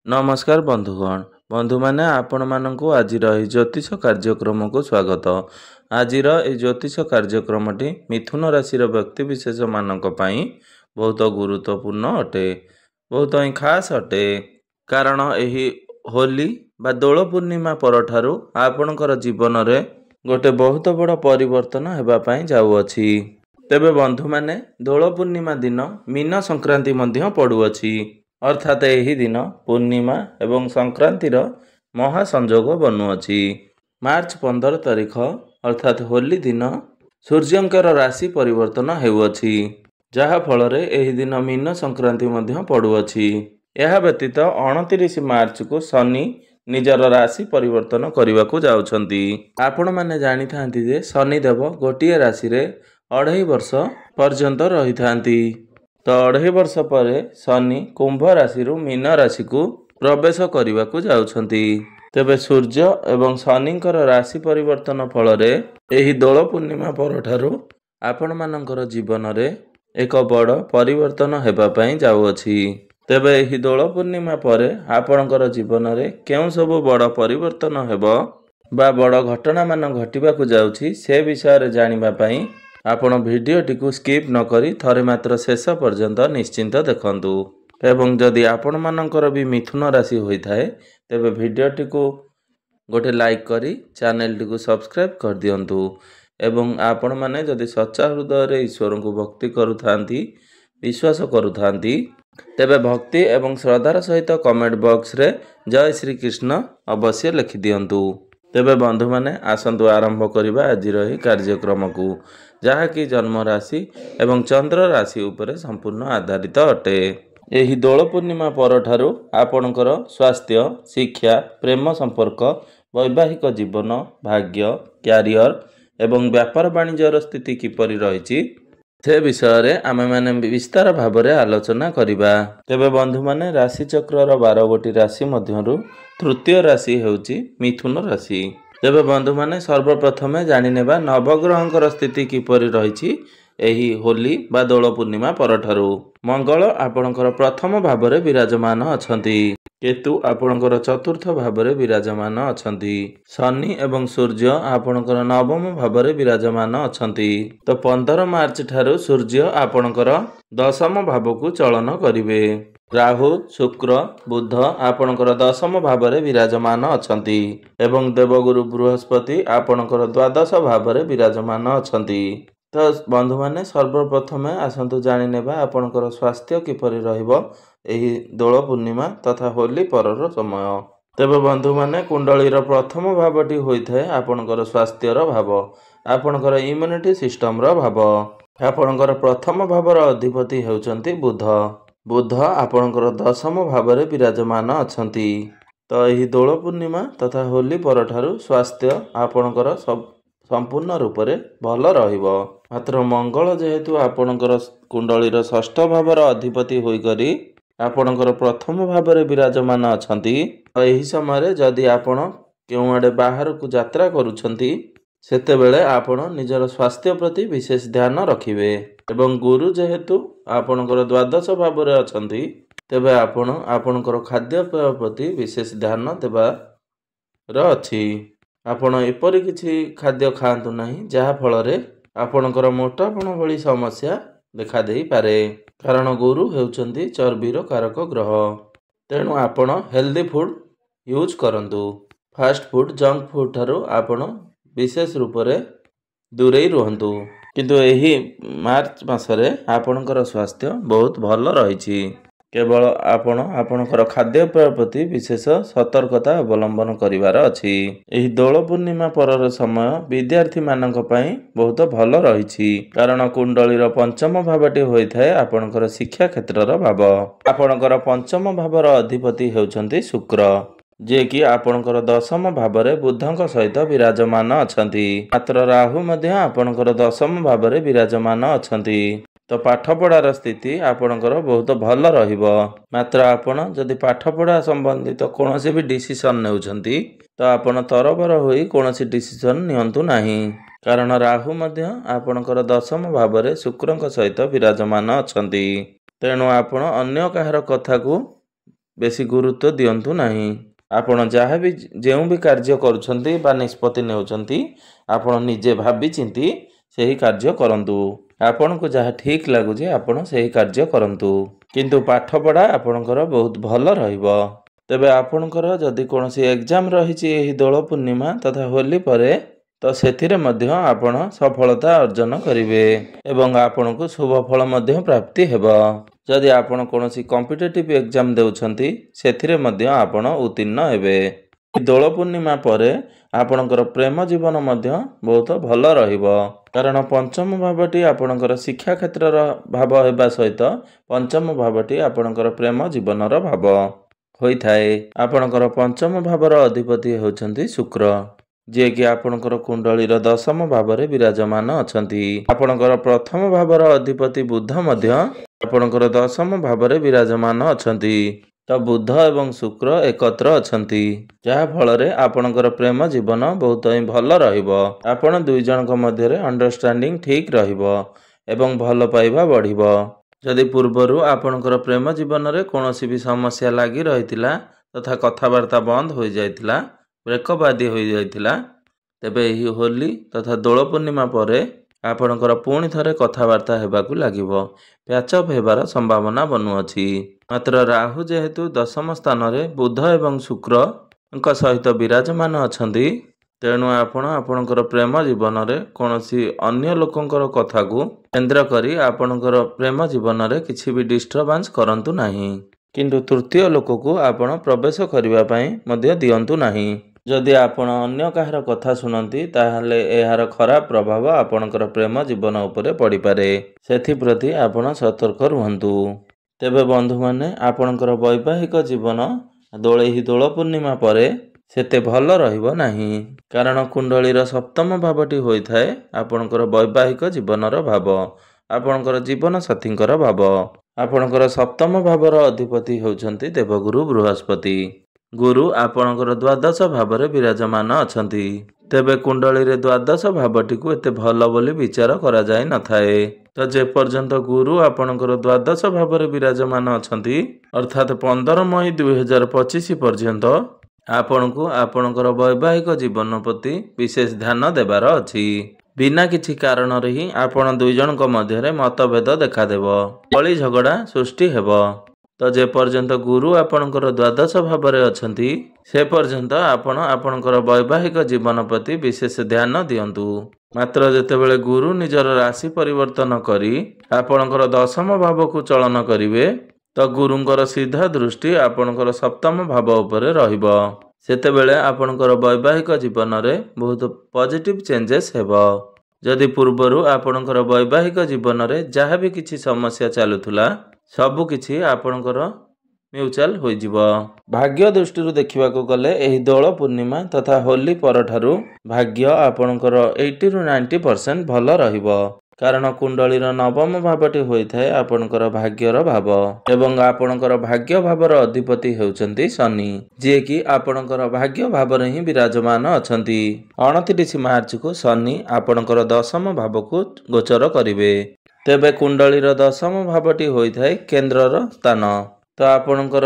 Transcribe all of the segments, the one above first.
नमस्कार बंधुगण बंधु मैंने आपण मानू आज ज्योतिष कार्यक्रम को स्वागत। आज ज्योतिष कार्यक्रमटी मिथुन राशि व्यक्तिशेष मानक बहुत गुरुत्वपूर्ण अटे, बहुत ही खास अटे। कारण यही होली बा दोल पूर्णिमा परठारु आपणकर जीवन में गोटे बहुत बड़ परिवर्तन होगापाई जाऊँगी। तेबे बंधु माने दोल पूर्णिमा दिन मीन संक्रांति पड़ुअछि, अर्थात यही दिन पूर्णिमा एवं संक्रांतिर महासंजोग बनुअछि। मार्च 15 तारिख अर्थात होली दिन सूर्यंकर राशि परिवर्तन हेउअछि, जहा फल रे एही दिन मीन संक्रांति पड़ुअछि। यह व्यतीत 29 मार्च को शनि निजर राशि परिवर्तन करने को जाउछंती। आपण माने जानि थांती जे शनिदेव गोटिए राशि रे 2.5 वर्ष पर्यंत रही थांती। तो 2.5 वर्ष पर शनि कुंभ राशि मीन राशि को प्रवेश करने को जाउछंती। तेबे सूर्य एवं शनिकर राशि परिवर्तन फल रे एही दोल पूर्णिमा परठारु आपण मानकर जीवन रे एक बड़ परिवर्तन हेबा पई जाउअछि। तेबे एही दोल पूर्णिमा परे आपणकर जीवन रे केउ सब बड़ परिवर्तन हेबो बा बड़ घटना मान घटिबाकू जाउछि से विषय रे जानिबा पई आपण भिडियोटी को स्किप न करी थरे मात्र शेष पर्यंत निश्चिंत देखंतु। एवं जदि आपण मानकर भी मिथुन राशि होइथाए तेबे भिडियोटी को गोटे लाइक करी चैनल टी को सब्सक्राइब कर दियंतु। एवं आपण माने जदि सच्चा हृदय रे ईश्वर को भक्ति करुथांती, विश्वास करुथांती, तेबे भक्ति एवं श्रद्धार सहित कमेंट बॉक्स रे जय श्री कृष्ण अवश्य लिखि दियंतु। तेबे बंधु माने आसंतु आरंभ करिबा आज रही कार्यक्रम को, जहा कि जन्म राशि एवं चंद्र राशि उपरे संपूर्ण आधारित अटे। एही दोल पूर्णिमा परठारु आपणकर स्वास्थ्य, शिक्षा, प्रेम संपर्क, वैवाहिक जीवन, भाग्य, क्यारियर एवं व्यापार वाणिज्यर स्थिति किपरि रहिछि से विषय रे आमे माने विस्तार भाव रे आलोचना करिबा। तेबे बंधु माने राशि चक्रर 12 गोटी राशि मध्यरु तृतीय राशि हेउछि मिथुन राशि। तेबे बंधु माने सर्वप्रथमे जानि नेबा नवग्रहंकर स्थिति किपरि रहिछि एही होली बा दोल पूर्णिमा परठारु। मंगल आपणकर प्रथम भाव रे विराजमान अछंती, केतु आपणकर चतुर्थ भाव रे विराजमान अछंती, शनि एवं सूर्य आपणकर नवम भाव रे विराजमान अछंती। तो 15 मार्च ठारू सूर्य आपणकर दशम भाव को चलन करिवे। राहु, शुक्र, बुध आपणकर दशम भाव रे विराजमान अछंती एवं देवगुरु बृहस्पति आपणकर द्वादश भाव रे विराजमान अछंती। तो बंधु माने सर्वप्रथमे आसंतु जानि नेबा आपणकर स्वास्थ्य किपरि रहिबो एही दोल पूर्णिमा तथा होली परर समय। तेबे बंधु माने कुंडलीर प्रथम भावटी होइथाय आपणकर स्वास्थ्यर भाव, आपणकर इम्यूनिटी सिस्टम रो भाव। आपणकर प्रथम भावर अधिपति हेउचंती बुध। बुध आपणकर दशम भाव रे विराजमान अछंती। तो एही दोल पूर्णिमा तथा होली परठारु स्वास्थ्य आपणकर संपूर्ण रूप से भल रहिबो। मात्र मंगल जेहेतु आपणकर कुंडलीर षष्ठ भावर अधिपति होइकरी आपणकर प्रथम भाव रे विराजमान अछंती। एही समय जदि आपण केउ आडे बाहर को यात्रा करूछंती सेतेबेले आपण निजर स्वास्थ्य प्रति विशेष ध्यान रखिबे। एवं गुरु जेहेतु आपणकर द्वादश भाव रे अछंती तेबे आपण आपणकर खाद्य पेय प्रति विशेष ध्यान देबार अछि। आपण एपरि किछि खाद्य खाआंतु नाही जहा फल रे आपणकर मोटापण भली समस्या देखा देई पारे, कारण गुरु हेउचंती चर्बीर कारक ग्रह। तेणु आपण हेल्दी फूड यूज करंतु। फास्ट फूड, जंक फूड ठारू आपण विशेष रूप से दूरेई रुहंतु। किंतु एही मार्च मासरे आपणकर स्वास्थ्य बहुत भल रहिछि। केवल आपण आपणकर खाद्यपेय प्रति विशेष सतर्कता अवलंबन करिवार अछि। एही दोल पूर्णिमा परर समय विद्यार्थी मानक पई बहुत भल रहिछि, कारण कुंडलीर पंचम भावटी होइथाय आपणकर शिक्षा क्षेत्रर भाव। आपणकर पंचम भावर अधिपति हेउचंती शुक्र, जे कि आपणकर दशम भाव रे बुधंक सहित विराजमान अछंती। मात्र राहु मध्य आपणकर दशम भाव रे विराजमान अछंती। तो पाठपढ़ार स्थिति आपणकर बहुत भल रहिबो। मात्र आपण जदि पाठपढ़ा संबंधित कोनोसी भी डिसीजन नेउछंती तो आपण तरबर होई कोनोसी डिसीजन नियंतु नाही, कारण राहु मध्य आपणकर दशम भाव रे शुक्रंक सहित विराजमान अछंती। तेणु आपण अन्य काहर कथा को ବେଶୀ ଗୁରୁତ୍ୱ ଦିଅନ୍ତୁ ନାହିଁ। ଆପଣ ଯାହା ବି ଯେଉଁ ବି କାର୍ଯ୍ୟ କରୁଛନ୍ତି ବା ନିଷ୍ପତ୍ତି ନେଉଛନ୍ତି ଆପଣ ନିଜେ ଭାବି ଚିନ୍ତି ସେହି କାର୍ଯ୍ୟ କରନ୍ତୁ। ଆପଣଙ୍କୁ ଯାହା ଠିକ୍ ଲାଗୁଛି ଆପଣ ସେହି କାର୍ଯ୍ୟ କରନ୍ତୁ। କିନ୍ତୁ ପାଠପଢ଼ା ଆପଣଙ୍କର ବହୁତ ଭଲ ରହିବ। ତେବେ ଆପଣଙ୍କର ଯଦି କୌଣସି ଏକ୍ଜାମ୍ ରହିଛି ଏହି ଦୋଳ ପୂର୍ଣ୍ଣିମା ତଥା ହୋଲି ପରେ ତ ସେଥିରେ ମଧ୍ୟ ଆପଣ ସଫଳତା ଅର୍ଜନ କରିବେ ଏବଂ ଆପଣଙ୍କୁ ଶୁଭ ଫଳ ମଧ୍ୟ ପ୍ରାପ୍ତି ହେବ। ଯଦି ଆପଣ କୌଣସି କମ୍ପିଟେଟିଭ୍ ଏକ୍ଜାମ୍ ଦେଉଛନ୍ତି ସେଥିରେ ମଧ୍ୟ ଆପଣ ଉତ୍ତୀର୍ଣ୍ଣ ହେବେ। ଦୋଳ ପୂର୍ଣ୍ଣିମା ପରେ ଆପଣଙ୍କର ପ୍ରେମ ଜୀବନ ମଧ୍ୟ ବହୁତ ଭଲ ରହିବ। କାରଣ ପଞ୍ଚମ ଭାବଟି ଆପଣଙ୍କର ଶିକ୍ଷା କ୍ଷେତ୍ରର ଭାବ ହେବା ସହିତ ପଞ୍ଚମ ଭାବଟି ଆପଣଙ୍କର ପ୍ରେମ ଜୀବନର ଭାବ ହୋଇଥାଏ। ଆପଣଙ୍କର ପଞ୍ଚମ ଭାବର ଅଧିପତି ହେଉଛନ୍ତି ଶୁକ୍ର, ଯିଏକି ଆପଣଙ୍କର କୁଣ୍ଡଳୀର ଦଶମ ଭାବରେ ବିରାଜମାନ ଅଛନ୍ତି। ଆପଣଙ୍କର ପ୍ରଥମ ଭାବର ଅଧିପତି ବୁଧ ମଧ୍ୟ ଆପଣଙ୍କର ଦଶମ ଭାବରେ ବିରାଜମାନ ଅଛନ୍ତି। ତ ବୁଧ ଏବଂ ଶୁକ୍ର ଏକତ୍ର ଅଛନ୍ତି, ଯାହା ଫଳରେ ଆପଣଙ୍କର ପ୍ରେମ ଜୀବନ ବହୁତ ହିଁ ଭଲ ରହିବ। ଆପଣ ଦୁଇ ଜଣଙ୍କ ମଧ୍ୟରେ ଅଣ୍ଡରଷ୍ଟାଣ୍ଡିଂ ଠିକ୍ ରହିବ ଏବଂ ଭଲ ପାଇବା ବଢ଼ିବ। ଯଦି ପୂର୍ବରୁ ଆପଣଙ୍କର ପ୍ରେମ ଜୀବନରେ କୌଣସି ବି ସମସ୍ୟା ଲାଗି ରହିଥିଲା ତଥା କଥାବାର୍ତ୍ତା ବନ୍ଦ ହୋଇଯାଇଥିଲା, ବ୍ରେକଅପ୍ ଆଦି ହୋଇଯାଇଥିଲା, ତେବେ ଏହି ହୋଲି ତଥା ଦୋଳ ପୂର୍ଣ୍ଣିମା ପରେ ଆପଣଙ୍କର ପୁଣି ଥରେ କଥାବାର୍ତ୍ତା ହେବାକୁ ଲାଗିବ। ପ୍ୟାଚଅପ୍ ହେବାର ସମ୍ଭାବନା ବନୁଅଛି। ମାତ୍ର ରାହୁ ଯେହେତୁ ଦଶମ ସ୍ଥାନରେ ବୁଧ ଏବଂ ଶୁକ୍ରଙ୍କ ସହିତ ବିରାଜମାନ ଅଛନ୍ତି, ତେଣୁ ଆପଣ ଆପଣଙ୍କର ପ୍ରେମ ଜୀବନରେ କୌଣସି ଅନ୍ୟ ଲୋକଙ୍କର କଥାକୁ କେନ୍ଦ୍ର କରି ଆପଣଙ୍କର ପ୍ରେମ ଜୀବନରେ କିଛି ବି ଡିଷ୍ଟର୍ବାନ୍ସ କରନ୍ତୁ ନାହିଁ। କିନ୍ତୁ ତୃତୀୟ ଲୋକକୁ ଆପଣ ପ୍ରବେଶ କରିବା ପାଇଁ ମଧ୍ୟ ଦିଅନ୍ତୁ ନାହିଁ। ଯଦି ଆପଣ ଅନ୍ୟ କାହାର କଥା ଶୁଣନ୍ତି ତାହେଲେ ଏହାର ଖରାପ ପ୍ରଭାବ ଆପଣଙ୍କର ପ୍ରେମ ଜୀବନ ଉପରେ ପଡ଼ିପାରେ। ସେଥିପ୍ରତି ଆପଣ ସତର୍କ ରୁହନ୍ତୁ। ତେବେ ବନ୍ଧୁମାନେ, ଆପଣଙ୍କର ବୈବାହିକ ଜୀବନ ଏହି ଦୋଳ ପୂର୍ଣ୍ଣିମା ପରେ ସେତେ ଭଲ ରହିବ ନାହିଁ। କାରଣ କୁଣ୍ଡଳୀର ସପ୍ତମ ଭାବଟି ହୋଇଥାଏ ଆପଣଙ୍କର ବୈବାହିକ ଜୀବନର ଭାବ, ଆପଣଙ୍କର ଜୀବନ ସାଥୀଙ୍କର ଭାବ। ଆପଣଙ୍କର ସପ୍ତମ ଭାବର ଅଧିପତି ହେଉଛନ୍ତି ଦେବଗୁରୁ ବୃହସ୍ପତି। ଗୁରୁ ଆପଣଙ୍କର ଦ୍ୱାଦଶ ଭାବରେ ବିରାଜମାନ ଅଛନ୍ତି। ତେବେ କୁଣ୍ଡଳୀରେ ଦ୍ୱାଦଶ ଭାବଟିକୁ ଏତେ ଭଲ ବୋଲି ବିଚାର କରାଯାଇ ନଥାଏ। ତ ଯେପର୍ଯ୍ୟନ୍ତ ଗୁରୁ ଆପଣଙ୍କର ଦ୍ୱାଦଶ ଭାବରେ ବିରାଜମାନ ଅଛନ୍ତି, ଅର୍ଥାତ୍ 15 ମଇ 2025 ପର୍ଯ୍ୟନ୍ତ ଆପଣଙ୍କୁ ଆପଣଙ୍କର ବୈବାହିକ ଜୀବନ ପ୍ରତି ବିଶେଷ ଧ୍ୟାନ ଦେବାର ଅଛି। ବିନା କିଛି କାରଣରେ ହିଁ ଆପଣ ଦୁଇ ଜଣଙ୍କ ମଧ୍ୟରେ ମତଭେଦ ଦେଖାଦେବ, କଳି ଝଗଡ଼ା ସୃଷ୍ଟି ହେବ। ତ ଯେପର୍ଯ୍ୟନ୍ତ ଗୁରୁ ଆପଣଙ୍କର ଦ୍ୱାଦଶ ଭାବରେ ଅଛନ୍ତି ସେ ପର୍ଯ୍ୟନ୍ତ ଆପଣ ଆପଣଙ୍କର ବୈବାହିକ ଜୀବନ ପ୍ରତି ବିଶେଷ ଧ୍ୟାନ ଦିଅନ୍ତୁ। ମାତ୍ର ଯେତେବେଳେ ଗୁରୁ ନିଜର ରାଶି ପରିବର୍ତ୍ତନ କରି ଆପଣଙ୍କର ଦଶମ ଭାବକୁ ଚଳନ କରିବେ, ତ ଗୁରୁଙ୍କର ସିଧା ଦୃଷ୍ଟି ଆପଣଙ୍କର ସପ୍ତମ ଭାବ ଉପରେ ରହିବ। ସେତେବେଳେ ଆପଣଙ୍କର ବୈବାହିକ ଜୀବନରେ ବହୁତ ପଜିଟିଭ୍ ଚେଞ୍ଜେସ୍ ହେବ। ଯଦି ପୂର୍ବରୁ ଆପଣଙ୍କର ବୈବାହିକ ଜୀବନରେ ଯାହା ବି କିଛି ସମସ୍ୟା ଚାଲୁଥିଲା ସବୁ କିଛି ଆପଣଙ୍କର ମ୍ୟୁଚୁଆଲ ହୋଇଯିବ। ଭାଗ୍ୟ ଦୃଷ୍ଟିରୁ ଦେଖିବାକୁ ଗଲେ ଏହି ଦୋଳ ପୂର୍ଣ୍ଣିମା ତଥା ହୋଲି ପରଠାରୁ ଭାଗ୍ୟ ଆପଣଙ୍କର 80ରୁ 90% ଭଲ ରହିବ। କାରଣ କୁଣ୍ଡଳୀର ନବମ ଭାବଟି ହୋଇଥାଏ ଆପଣଙ୍କର ଭାଗ୍ୟର ଭାବ ଏବଂ ଆପଣଙ୍କର ଭାଗ୍ୟ ଭାବର ଅଧିପତି ହେଉଛନ୍ତି ଶନି, ଯିଏକି ଆପଣଙ୍କର ଭାଗ୍ୟ ଭାବରେ ହିଁ ବିରାଜମାନ ଅଛନ୍ତି। 29 ମାର୍ଚ୍ଚକୁ ଶନି ଆପଣଙ୍କର ଦଶମ ଭାବକୁ ଗୋଚର କରିବେ। ତେବେ କୁଣ୍ଡଳୀର ଦଶମ ଭାବଟି ହୋଇଥାଏ କେନ୍ଦ୍ରର ସ୍ଥାନ। ତ ଆପଣଙ୍କର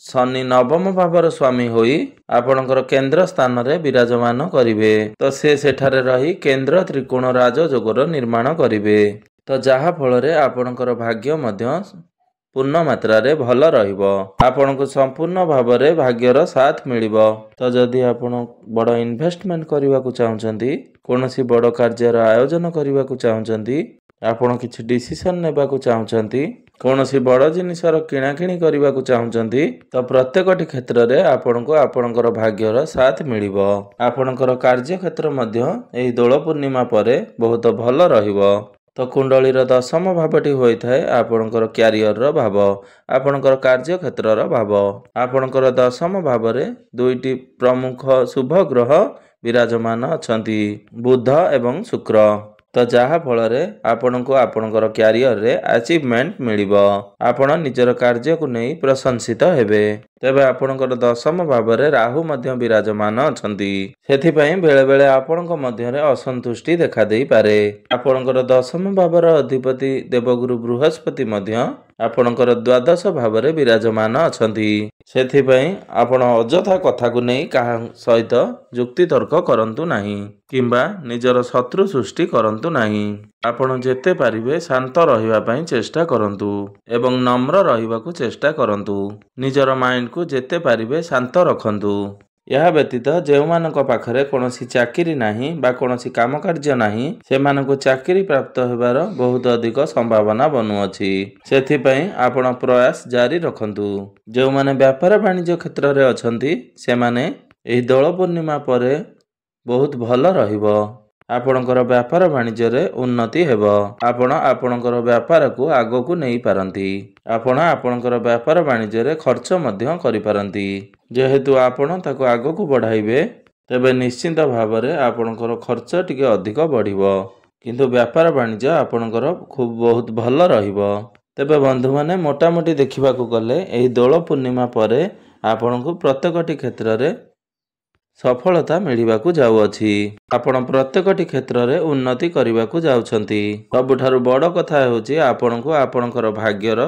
ଶନି ନବମ ଭାବର ସ୍ୱାମୀ ହୋଇ ଆପଣଙ୍କର କେନ୍ଦ୍ର ସ୍ଥାନରେ ବିରାଜମାନ କରିବେ। ତ ସେ ସେଠାରେ ରହି କେନ୍ଦ୍ର ତ୍ରିକୋଣ ରାଜଯୋଗର ନିର୍ମାଣ କରିବେ। ତ ଯାହା ଫଳରେ ଆପଣଙ୍କର ଭାଗ୍ୟ ମଧ୍ୟ ପୂର୍ଣ୍ଣ ମାତ୍ରାରେ ଭଲ ରହିବ। ଆପଣଙ୍କୁ ସମ୍ପୂର୍ଣ୍ଣ ଭାବରେ ଭାଗ୍ୟର ସାଥ ମିଳିବ। ତ ଯଦି ଆପଣ ବଡ଼ ଇନଭେଷ୍ଟମେଣ୍ଟ କରିବାକୁ ଚାହୁଁଛନ୍ତି, କୌଣସି ବଡ଼ କାର୍ଯ୍ୟର ଆୟୋଜନ କରିବାକୁ ଚାହୁଁଛନ୍ତି, ଆପଣ କିଛି ଡିସିସନ୍ ନେବାକୁ ଚାହୁଁଛନ୍ତି, କୌଣସି ବଡ଼ ଜିନିଷର କିଣାକିଣି କରିବାକୁ ଚାହୁଁଛନ୍ତି, ତ ପ୍ରତ୍ୟେକଟି କ୍ଷେତ୍ରରେ ଆପଣଙ୍କୁ ଆପଣଙ୍କର ଭାଗ୍ୟର ସାଥ ମିଳିବ। ଆପଣଙ୍କର କାର୍ଯ୍ୟକ୍ଷେତ୍ର ମଧ୍ୟ ଏହି ଦୋଳ ପୂର୍ଣ୍ଣିମା ପରେ ବହୁତ ଭଲ ରହିବ। ତ କୁଣ୍ଡଳୀର ଦଶମ ଭାବଟି ହୋଇଥାଏ ଆପଣଙ୍କର କ୍ୟାରିୟରର ଭାବ, ଆପଣଙ୍କର କାର୍ଯ୍ୟକ୍ଷେତ୍ରର ଭାବ। ଆପଣଙ୍କର ଦଶମ ଭାବରେ ଦୁଇଟି ପ୍ରମୁଖ ଶୁଭ ଗ୍ରହ ବିରାଜମାନ ଅଛନ୍ତି, ବୁଧ ଏବଂ ଶୁକ୍ର। ତ ଯାହା ଫଳରେ ଆପଣଙ୍କୁ ଆପଣଙ୍କର କ୍ୟାରିୟରରେ ଆଚିଭମେଣ୍ଟ ମିଳିବ। ଆପଣ ନିଜର କାର୍ଯ୍ୟକୁ ନେଇ ପ୍ରଶଂସିତ ହେବେ। ତେବେ ଆପଣଙ୍କର ଦଶମ ଭାବରେ ରାହୁ ମଧ୍ୟ ବିରାଜମାନ ଅଛନ୍ତି। ସେଥିପାଇଁ ବେଳେବେଳେ ଆପଣଙ୍କ ମଧ୍ୟରେ ଅସନ୍ତୁଷ୍ଟି ଦେଖାଦେଇପାରେ। ଆପଣଙ୍କର ଦଶମ ଭାବର ଅଧିପତି ଦେବଗୁରୁ ବୃହସ୍ପତି ମଧ୍ୟ ଆପଣଙ୍କର ଦ୍ୱାଦଶ ଭାବରେ ବିରାଜମାନ ଅଛନ୍ତି। ସେଥିପାଇଁ ଆପଣ ଅଯଥା କଥାକୁ ନେଇ କାହା ସହିତ ଯୁକ୍ତିତର୍କ କରନ୍ତୁ ନାହିଁ କିମ୍ବା ନିଜର ଶତ୍ରୁ ସୃଷ୍ଟି କରନ୍ତୁ ନାହିଁ। ଆପଣ ଯେତେ ପାରିବେ ଶାନ୍ତ ରହିବା ପାଇଁ ଚେଷ୍ଟା କରନ୍ତୁ ଏବଂ ନମ୍ର ରହିବାକୁ ଚେଷ୍ଟା କରନ୍ତୁ। ନିଜର ମାଇଣ୍ଡକୁ ଯେତେ ପାରିବେ ଶାନ୍ତ ରଖନ୍ତୁ। ଏହା ବ୍ୟତୀତ ଯେଉଁମାନଙ୍କ ପାଖରେ କୌଣସି ଚାକିରି ନାହିଁ ବା କୌଣସି କାମକାର୍ଯ୍ୟ ନାହିଁ, ସେମାନଙ୍କୁ ଚାକିରି ପ୍ରାପ୍ତ ହେବାର ବହୁତ ଅଧିକ ସମ୍ଭାବନା ବନୁଅଛି। ସେଥିପାଇଁ ଆପଣ ପ୍ରୟାସ ଜାରି ରଖନ୍ତୁ। ଯେଉଁମାନେ ବ୍ୟାପାର ବାଣିଜ୍ୟ କ୍ଷେତ୍ରରେ ଅଛନ୍ତି, ସେମାନେ ଏହି ଦୋଳ ପୂର୍ଣ୍ଣିମା ପରେ ବହୁତ ଭଲ ରହିବ। ଆପଣଙ୍କର ବ୍ୟାପାର ବାଣିଜ୍ୟରେ ଉନ୍ନତି ହେବ। ଆପଣ ଆପଣଙ୍କର ବ୍ୟାପାରକୁ ଆଗକୁ ନେଇପାରନ୍ତି। ଆପଣ ଆପଣଙ୍କର ବ୍ୟାପାର ବାଣିଜ୍ୟରେ ଖର୍ଚ୍ଚ ମଧ୍ୟ କରିପାରନ୍ତି। ଯେହେତୁ ଆପଣ ତାକୁ ଆଗକୁ ବଢ଼ାଇବେ, ତେବେ ନିଶ୍ଚିନ୍ତ ଭାବରେ ଆପଣଙ୍କର ଖର୍ଚ୍ଚ ଟିକେ ଅଧିକ ବଢ଼ିବ, କିନ୍ତୁ ବ୍ୟାପାର ବାଣିଜ୍ୟ ଆପଣଙ୍କର ବହୁତ ଭଲ ରହିବ। ତେବେ ବନ୍ଧୁମାନେ, ମୋଟାମୋଟି ଦେଖିବାକୁ ଗଲେ ଏହି ଦୋଳ ପୂର୍ଣ୍ଣିମା ପରେ ଆପଣଙ୍କୁ ପ୍ରତ୍ୟେକଟି କ୍ଷେତ୍ରରେ ସଫଳତା ମିଳିବାକୁ ଯାଉଅଛି। ଆପଣ ପ୍ରତ୍ୟେକଟି କ୍ଷେତ୍ରରେ ଉନ୍ନତି କରିବାକୁ ଯାଉଛନ୍ତି। ସବୁଠାରୁ ବଡ଼ କଥା ହେଉଛି ଆପଣଙ୍କୁ ଆପଣଙ୍କର ଭାଗ୍ୟର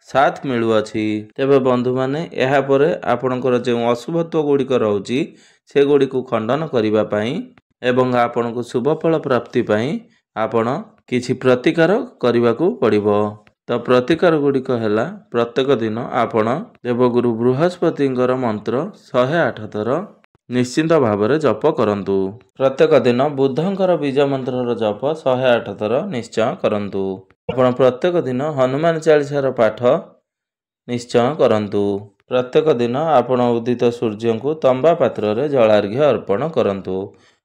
ସାଥ ମିଳୁଅଛି। ତେବେ ବନ୍ଧୁମାନେ, ଏହାପରେ ଆପଣଙ୍କର ଯେଉଁ ଅଶୁଭତ୍ୱ ଗୁଡ଼ିକ ରହୁଛି, ସେଗୁଡ଼ିକୁ ଖଣ୍ଡନ କରିବା ପାଇଁ ଏବଂ ଆପଣଙ୍କୁ ଶୁଭଫଳ ପ୍ରାପ୍ତି ପାଇଁ ଆପଣ କିଛି ପ୍ରତିକାର କରିବାକୁ ପଡ଼ିବ। ତ ପ୍ରତିକାର ଗୁଡ଼ିକ ହେଲା, ପ୍ରତ୍ୟେକ ଦିନ ଆପଣ ଦେବଗୁରୁ ବୃହସ୍ପତିଙ୍କର ମନ୍ତ୍ର 108 ଥର ନିଶ୍ଚିନ୍ତ ଭାବରେ ଜପ କରନ୍ତୁ। ପ୍ରତ୍ୟେକ ଦିନ ବୁଦ୍ଧଙ୍କର ବୀଜ ମନ୍ତ୍ରର ଜପ 108 ଥର ନିଶ୍ଚୟ କରନ୍ତୁ। ଆପଣ ପ୍ରତ୍ୟେକ ଦିନ ହନୁମାନ ଚାଳିଶାର ପାଠ ନିଶ୍ଚୟ କରନ୍ତୁ। ପ୍ରତ୍ୟେକ ଦିନ ଆପଣ ଉଦିତ ସୂର୍ଯ୍ୟଙ୍କୁ ତମ୍ବା ପାତ୍ରରେ ଜଳାର୍ଘ୍ୟ ଅର୍ପଣ କରନ୍ତୁ।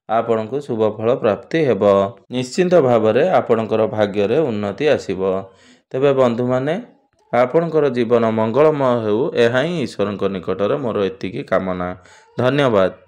ଆପଣଙ୍କୁ ଶୁଭଫଳ ପ୍ରାପ୍ତି ହେବ। ନିଶ୍ଚିନ୍ତ ଭାବରେ ଆପଣଙ୍କର ଭାଗ୍ୟରେ ଉନ୍ନତି ଆସିବ। ତେବେ ବନ୍ଧୁମାନେ, ଆପଣଙ୍କର ଜୀବନ ମଙ୍ଗଳମୟ ହେଉ, ଏହା ହିଁ ଈଶ୍ୱରଙ୍କ ନିକଟରେ ମୋର ଏତିକି କାମନା। ଧନ୍ୟବାଦ।